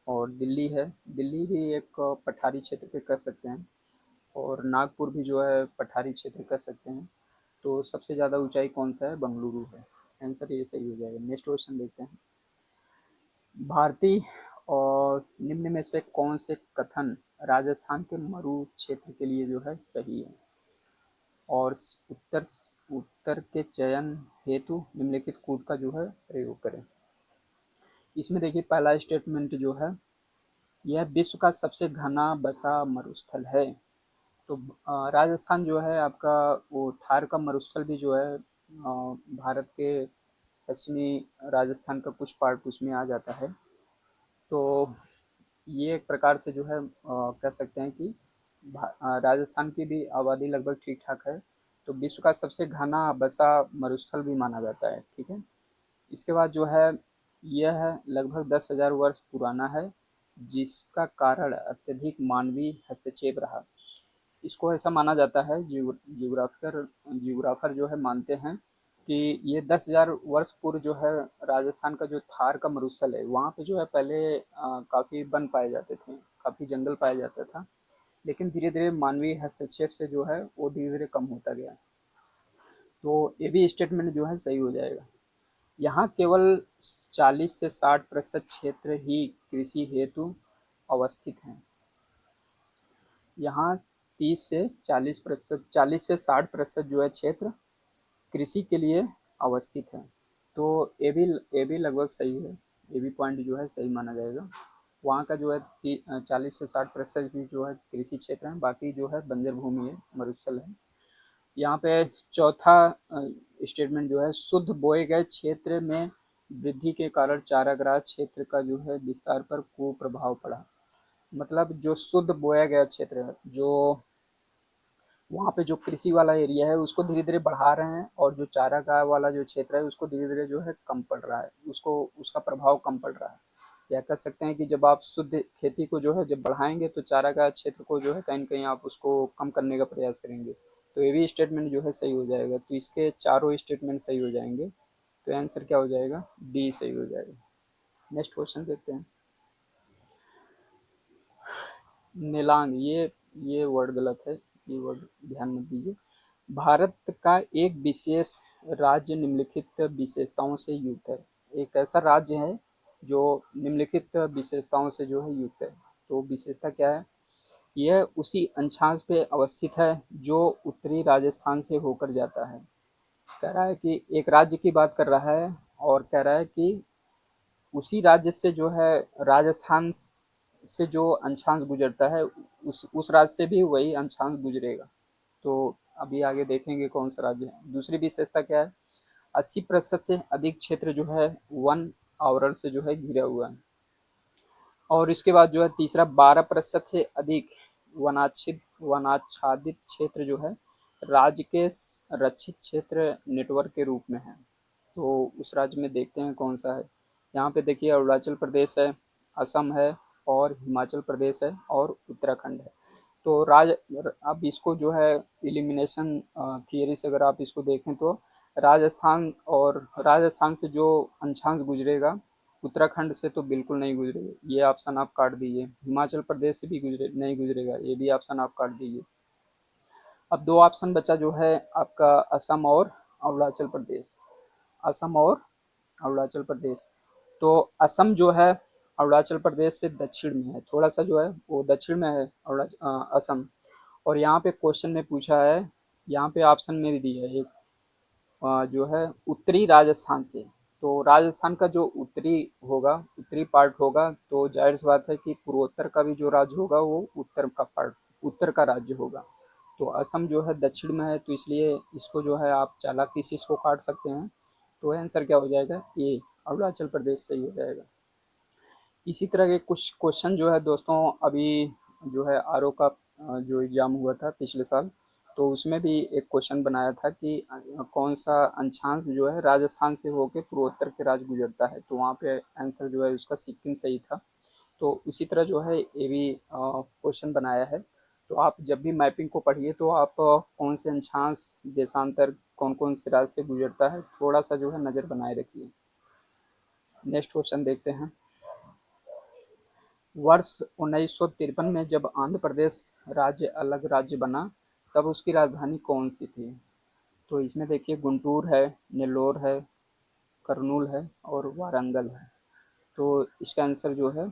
और दिल्ली है, दिल्ली भी एक पठारी क्षेत्र पे कह सकते हैं। और नागपुर भी जो है पठारी क्षेत्र कह सकते हैं। तो सबसे ज़्यादा ऊंचाई कौन सा है, बंगलुरु है। आंसर ये सही हो जाएगा। नेक्स्ट क्वेश्चन देखते हैं। भारतीय और निम्न में से कौन से कथन राजस्थान के मरु क्षेत्र के लिए जो है सही है? और उत्तर उत्तर के चयन हेतु निम्नलिखित कूट का जो है प्रयोग करें। इसमें देखिए पहला स्टेटमेंट जो है, यह विश्व का सबसे घना बसा मरुस्थल है। तो राजस्थान जो है आपका वो थार का मरुस्थल भी जो है भारत के पश्चिमी राजस्थान का कुछ पार्ट उसमें आ जाता है। तो ये एक प्रकार से जो है कह सकते हैं कि राजस्थान की भी आबादी लगभग ठीक ठाक है। तो विश्व का सबसे घना बसा मरुस्थल भी माना जाता है। ठीक है, इसके बाद जो है यह लगभग 10,000 वर्ष पुराना है, जिसका कारण अत्यधिक मानवीय हस्तक्षेप रहा। इसको ऐसा माना जाता है, जियोग्राफर जियोग्राफर जो है मानते हैं कि ये 10,000 वर्ष पूर्व जो है राजस्थान का जो थार का मरुस्थल है वहाँ पे जो है पहले काफ़ी वन पाए जाते थे, काफ़ी जंगल पाया जाता था, लेकिन धीरे धीरे मानवीय हस्तक्षेप से जो है वो धीरे धीरे कम होता गया। तो ये भी स्टेटमेंट जो है सही हो जाएगा। यहाँ केवल 40 से 60% क्षेत्र ही कृषि हेतु अवस्थित हैं। यहाँ 40 से 60% जो है क्षेत्र कृषि के लिए अवस्थित है। तो ये भी लगभग सही है, ये भी पॉइंट जो है सही माना जाएगा। वहाँ का जो है 40 से 60% ही जो है कृषि क्षेत्र है, बाकी जो है बंजर भूमि है, मरुस्थल है। यहाँ पे चौथा स्टेटमेंट जो है, शुद्ध बोए गए क्षेत्र में वृद्धि के कारण चारागाह क्षेत्र का जो है विस्तार पर कुप्रभाव पड़ा। मतलब जो शुद्ध बोया गया क्षेत्र है, जो वहाँ पे जो कृषि वाला एरिया है उसको धीरे धीरे बढ़ा रहे हैं, और जो चारागाह वाला जो क्षेत्र है उसको धीरे धीरे जो है कम पड़ रहा है, उसको उसका प्रभाव कम पड़ रहा है। या कह सकते हैं कि जब आप शुद्ध खेती को जो है जब बढ़ाएंगे तो चारागाह क्षेत्र को जो है कहीं ना कहीं आप उसको कम करने का प्रयास करेंगे। तो ये भी स्टेटमेंट जो है सही हो जाएगा। तो इसके चारों स्टेटमेंट सही हो जाएंगे। तो आंसर क्या हो जाएगा? डी सही हो जाएगा। नेक्स्ट क्वेश्चन देखते हैं। नीलांग, ये वर्ड गलत है, ये वर्ड ध्यान मत दीजिए। भारत का एक विशेष राज्य निम्नलिखित विशेषताओं से युक्त है। एक ऐसा राज्य है जो निम्नलिखित विशेषताओं से जो है युक्त है। तो विशेषता क्या है? यह उसी अक्षांश पे अवस्थित है जो उत्तरी राजस्थान से होकर जाता है। कह रहा है कि एक राज्य की बात कर रहा है, और कह रहा है कि उसी राज्य से जो है राजस्थान से जो अंशांश गुजरता है उस राज्य से भी वही अंशांश गुजरेगा। तो अभी आगे देखेंगे कौन सा राज्य है। दूसरी विशेषता क्या है? 80% से अधिक क्षेत्र जो है वन आवरण से जो है घिरा हुआ है। और इसके बाद जो है तीसरा, 12% से अधिक वनाच्छादित क्षेत्र जो है राज्य के रक्षित क्षेत्र नेटवर्क के रूप में है। तो उस राज्य में देखते हैं कौन सा है। यहाँ पे देखिए अरुणाचल प्रदेश है, असम है, और हिमाचल प्रदेश है, और उत्तराखंड है। तो अब इसको जो है एलिमिनेशन थियरी से अगर आप इसको देखें तो राजस्थान से जो अंशांश गुजरेगा उत्तराखंड से तो बिल्कुल नहीं गुजरेगा, ये ऑप्शन आप काट दीजिए। हिमाचल प्रदेश से भी नहीं गुजरेगा, ये भी ऑप्शन आप काट दीजिए। अब दो ऑप्शन बचा जो है आपका असम और अरुणाचल प्रदेश। असम और अरुणाचल प्रदेश। तो असम जो है अरुणाचल प्रदेश से दक्षिण में है, थोड़ा सा जो है वो दक्षिण में है असम। और यहाँ पे क्वेश्चन में पूछा है, यहाँ पे ऑप्शन में भी दिया है एक जो है उत्तरी राजस्थान से। तो राजस्थान का जो उत्तरी पार्ट होगा, तो जाहिर सी बात है कि पूर्वोत्तर का भी जो राज्य होगा वो उत्तर का राज्य होगा। तो असम जो है दक्षिण में है, तो इसलिए इसको जो है आप चालाकी से इसको काट सकते हैं। तो आंसर क्या हो जाएगा? ए, अरुणाचल प्रदेश सही हो जाएगा। इसी तरह के कुछ क्वेश्चन जो है दोस्तों अभी जो है आरओ का जो एग्ज़ाम हुआ था पिछले साल, तो उसमें भी एक क्वेश्चन बनाया था कि कौन सा अंशांश जो है राजस्थान से होकर पूर्वोत्तर के राज्य गुजरता है। तो वहाँ पे आंसर जो है उसका सिक्किम सही था। तो इसी तरह जो है ये भी क्वेश्चन बनाया है। तो आप जब भी मैपिंग को पढ़िए तो आप कौन से अंशांश देशांतर कौन कौन से राज्य से गुजरता है थोड़ा सा जो है नज़र बनाए रखिए। नेक्स्ट क्वेश्चन देखते हैं। वर्ष 1953 में जब आंध्र प्रदेश राज्य अलग राज्य बना, तब उसकी राजधानी कौन सी थी? तो इसमें देखिए गुंटूर है, नेल्लोर है, करनूल है, और वारंगल है। तो इसका आंसर जो है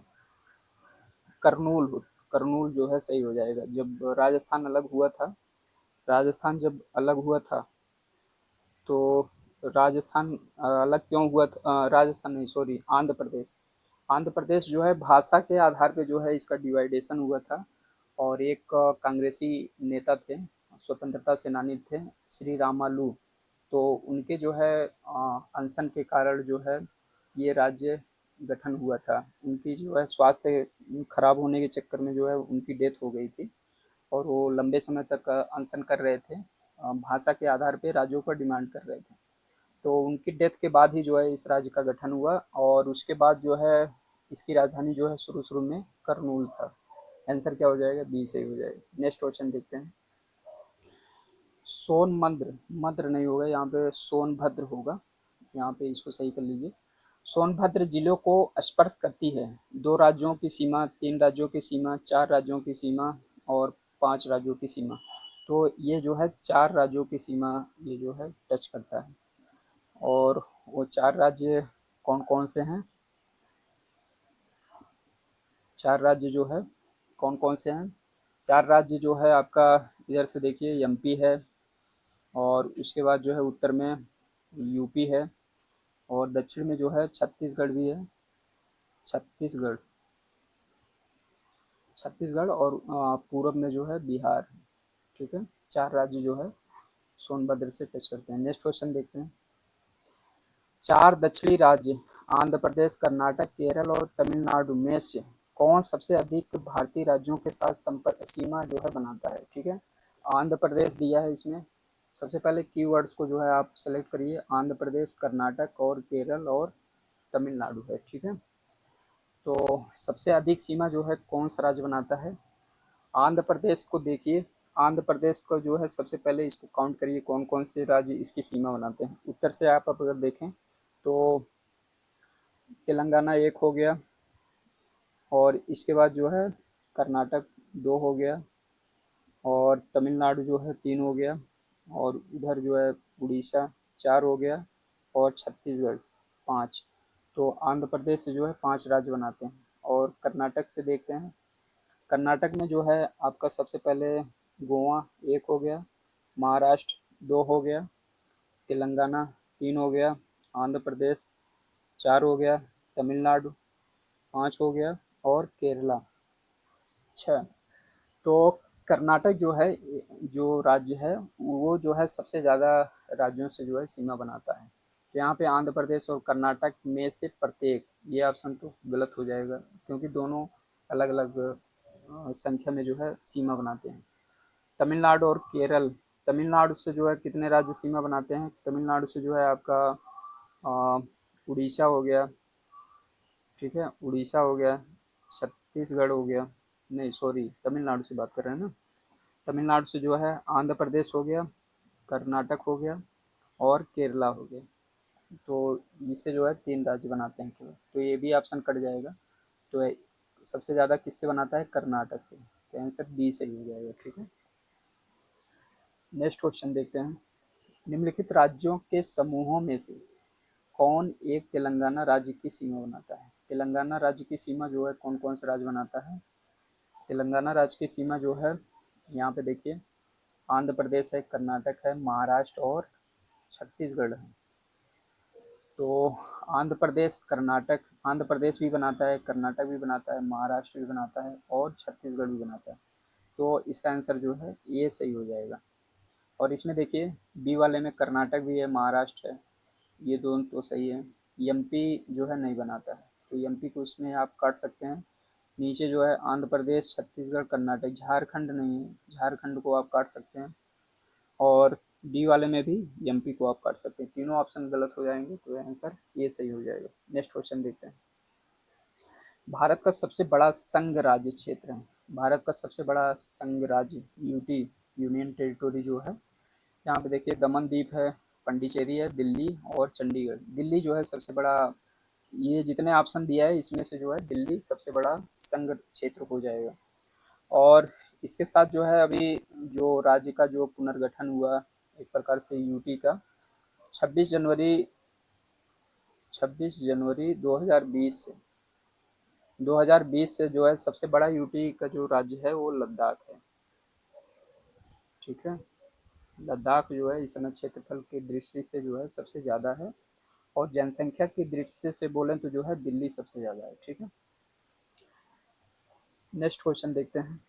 करनूल करनूल जो है सही हो जाएगा। जब राजस्थान जब अलग हुआ था, तो राजस्थान अलग क्यों हुआ था? राजस्थान नहीं, सॉरी, आंध्र प्रदेश जो है भाषा के आधार पे जो है इसका डिवाइडेशन हुआ था। और एक कांग्रेसी नेता थे, स्वतंत्रता सेनानी थे, श्री रामालू। तो उनके जो है अनशन के कारण जो है ये राज्य गठन हुआ था। उनकी जो है स्वास्थ्य खराब होने के चक्कर में जो है उनकी डेथ हो गई थी, और वो लंबे समय तक अनशन कर रहे थे, भाषा के आधार पे राज्यों पर डिमांड कर रहे थे। तो उनकी डेथ के बाद ही जो है इस राज्य का गठन हुआ, और उसके बाद जो है इसकी राजधानी जो है शुरू शुरू में करनूल था। आंसर क्या हो जाएगा? बी सही हो जाएगा। नेक्स्ट क्वेश्चन देखते हैं। सोनभद्र, मद्र नहीं होगा यहाँ पे, सोनभद्र होगा। यहाँ पे इसको सही कर लीजिए। सोनभद्र जिलों को स्पर्श करती है। 2 राज्यों की सीमा, 3 राज्यों की सीमा, 4 राज्यों की सीमा और 5 राज्यों की सीमा। तो ये जो है 4 राज्यों की सीमा ये जो है टच करता है। और वो 4 राज्य कौन-कौन से हैं? 4 राज्य जो है कौन-कौन से हैं? 4 राज्य जो है आपका, इधर से देखिए, एमपी है, और उसके बाद जो है उत्तर में यूपी है, और दक्षिण में जो है छत्तीसगढ़ भी है। छत्तीसगढ़, छत्तीसगढ़ और पूरब में जो है बिहार है। ठीक है, 4 राज्य जो है सोनभद्र से टच करते हैं। नेक्स्ट क्वेश्चन देखते हैं। 4 दक्षिणी राज्य आंध्र प्रदेश, कर्नाटक, केरल और तमिलनाडु में से कौन सबसे अधिक भारतीय राज्यों के साथ संपर्क सीमा जो है बनाता है? ठीक है, आंध्र प्रदेश दिया है इसमें। सबसे पहले कीवर्ड्स को जो है आप सेलेक्ट करिए। आंध्र प्रदेश, कर्नाटक और केरल और तमिलनाडु है। ठीक है, तो सबसे अधिक सीमा जो है कौन सा राज्य बनाता है? आंध्र प्रदेश को देखिए। आंध्र प्रदेश को जो है सबसे पहले इसको काउंट करिए, कौन कौन से राज्य इसकी सीमा बनाते हैं। उत्तर से आप अगर देखें तो तेलंगाना एक हो गया, और इसके बाद जो है कर्नाटक 2 हो गया, और तमिलनाडु जो है 3 हो गया, और उधर जो है उड़ीसा 4 हो गया, और छत्तीसगढ़ 5। तो आंध्र प्रदेश से जो है 5 राज्य बनाते हैं। और कर्नाटक से देखते हैं। कर्नाटक में जो है आपका सबसे पहले गोवा 1 हो गया, महाराष्ट्र 2 हो गया, तेलंगाना 3 हो गया, आंध्र प्रदेश 4 हो गया, तमिलनाडु 5 हो गया, और केरला 6। तो कर्नाटक जो है, जो राज्य है, वो जो है सबसे ज़्यादा राज्यों से जो है सीमा बनाता है। तो यहाँ पे आंध्र प्रदेश और कर्नाटक में से प्रत्येक, ये ऑप्शन तो गलत हो जाएगा, क्योंकि दोनों अलग अलग संख्या में जो है सीमा बनाते हैं। तमिलनाडु और केरल, तमिलनाडु से जो है कितने राज्य सीमा बनाते हैं? तमिलनाडु से जो है आपका उड़ीसा हो गया, ठीक है, उड़ीसा हो गया, छत्तीसगढ़ हो गया, नहीं सॉरी, तमिलनाडु से बात कर रहे हैं ना। तमिलनाडु से जो है आंध्र प्रदेश हो गया, कर्नाटक हो गया, और केरला हो गया। तो इससे जो है 3 राज्य बनाते हैं केवल, तो ये भी ऑप्शन कट जाएगा। तो सबसे ज़्यादा किससे बनाता है? कर्नाटक से। तो आंसर बी सही हो जाएगा। ठीक है, नेक्स्ट क्वेश्चन देखते हैं। निम्नलिखित राज्यों के समूहों में से कौन एक तेलंगाना राज्य की सीमा बनाता है? तेलंगाना राज्य की सीमा जो है कौन कौन से राज्य बनाता है? तेलंगाना राज्य की सीमा जो है, यहाँ पे देखिए, आंध्र प्रदेश है, कर्नाटक है, महाराष्ट्र और छत्तीसगढ़ है। तो आंध्र प्रदेश, कर्नाटक, आंध्र प्रदेश भी बनाता है, कर्नाटक भी बनाता है, महाराष्ट्र भी बनाता है, और छत्तीसगढ़ भी बनाता है। तो इसका आंसर जो है ये सही हो जाएगा। और इसमें देखिए बी वाले में कर्नाटक भी है, महाराष्ट्र है, ये दोनों तो सही है। एमपी जो है नहीं बनाता है, तो एमपी को इसमें आप काट सकते हैं। नीचे जो है आंध्र प्रदेश, छत्तीसगढ़, कर्नाटक, झारखंड नहीं है, झारखंड को आप काट सकते हैं। और डी वाले में भी एमपी को आप काट सकते हैं। तीनों ऑप्शन गलत हो जाएंगे, तो आंसर ये सही हो जाएगा। नेक्स्ट क्वेश्चन देखते हैं। भारत का सबसे बड़ा संघ राज्य क्षेत्र है। भारत का सबसे बड़ा संघ राज्य, यूटी, यूनियन टेरिटोरी जो है, यहाँ पे देखिए दमन द्वीप है, पंडिचेरी है, दिल्ली और चंडीगढ़। दिल्ली जो है सबसे बड़ा, ये जितने ऑप्शन दिया है इसमें से जो है दिल्ली सबसे बड़ा संघ क्षेत्र हो जाएगा। और इसके साथ जो है अभी जो राज्य का जो पुनर्गठन हुआ एक प्रकार से यूटी का, 26 जनवरी 2020 से 2020 से जो है सबसे बड़ा यूटी का जो राज्य है वो लद्दाख है। ठीक है, लद्दाख जो है इस समय क्षेत्रफल की दृष्टि से जो है सबसे ज़्यादा है, और जनसंख्या की दृष्टि से बोलें तो जो है दिल्ली सबसे ज़्यादा है। ठीक है, नेक्स्ट क्वेश्चन देखते हैं।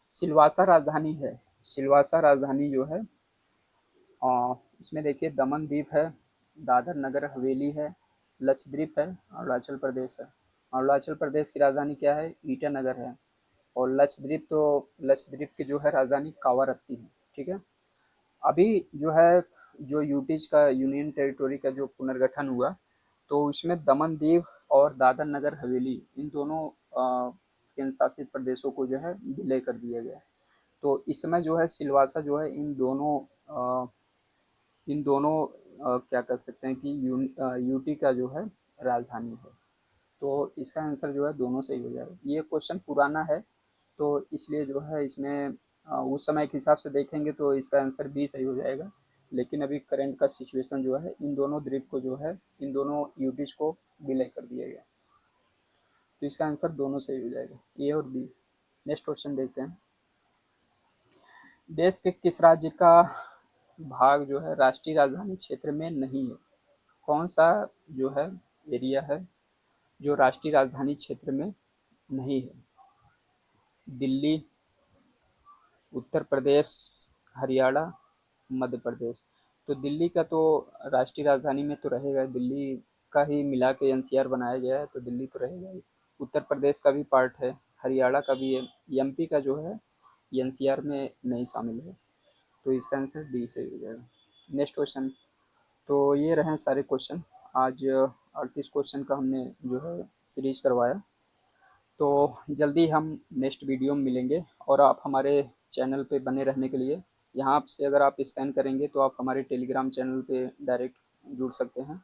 सिलवासा राजधानी है, सिलवासा राजधानी जो है, इसमें देखिए दमन द्वीप है, दादर नगर हवेली है, लक्षद्वीप है, अरुणाचल प्रदेश है। अरुणाचल प्रदेश की राजधानी क्या है? ईटानगर है। और लक्षद्वीप, तो लक्षद्वीप की जो है राजधानी कावारत्ती है। ठीक है, अभी जो है जो यूटीज का, यूनियन टेरिटोरी का जो पुनर्गठन हुआ, तो उसमें दमन दीव और दादर नगर हवेली, इन दोनों केंद्र शासित प्रदेशों को जो है विलय कर दिया गया। तो इस समय जो है सिलवासा जो है इन दोनों क्या कह सकते हैं कि यूटी का जो है राजधानी है। तो इसका आंसर जो है दोनों सही हो जाएगा। ये क्वेश्चन पुराना है तो इसलिए जो है इसमें उस समय के हिसाब से देखेंगे तो इसका आंसर बी सही हो जाएगा। लेकिन अभी करंट का सिचुएशन जो है इन दोनों द्वीप को जो है इन दोनों यूटीज को विलय कर दिया गया। तो इसका आंसर दोनों सही हो जाएगा, ए और बी। नेक्स्ट क्वेश्चन देखते हैं। देश के किस राज्य का भाग जो है राष्ट्रीय राजधानी क्षेत्र में नहीं है? कौन सा जो है एरिया है जो राष्ट्रीय राजधानी क्षेत्र में नहीं है? दिल्ली, उत्तर प्रदेश, हरियाणा, मध्य प्रदेश। तो दिल्ली का तो राष्ट्रीय राजधानी में तो रहेगा, दिल्ली का ही मिला के एनसीआर बनाया गया है तो दिल्ली तो रहेगा ही। उत्तर प्रदेश का भी पार्ट है, हरियाणा का भी है, एमपी का जो है एनसीआर में नहीं शामिल है। तो इसका आंसर डी सही हो जाएगा। Next question. तो ये रहे सारे क्वेश्चन। आज 38 क्वेश्चन का हमने जो है सीरीज करवाया। तो जल्दी हम नेक्स्ट वीडियो में मिलेंगे और आप हमारे चैनल पे बने रहने के लिए यहाँ से अगर आप स्कैन करेंगे तो आप हमारे टेलीग्राम चैनल पे डायरेक्ट जुड़ सकते हैं।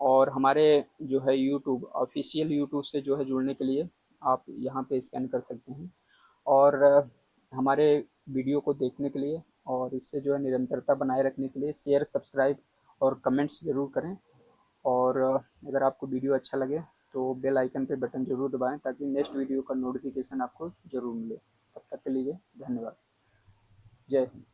और हमारे जो है यूट्यूब ऑफिशियल यूट्यूब से जो है जुड़ने के लिए आप यहाँ पे स्कैन कर सकते हैं। और हमारे वीडियो को देखने के लिए और इससे जो है निरंतरता बनाए रखने के लिए शेयर, सब्सक्राइब और कमेंट्स ज़रूर करें। और अगर आपको वीडियो अच्छा लगे तो बेल आइकन पे बटन ज़रूर दबाएं ताकि नेक्स्ट वीडियो का नोटिफिकेशन आपको ज़रूर मिले। तब तक के लिए धन्यवाद। जय हिंद।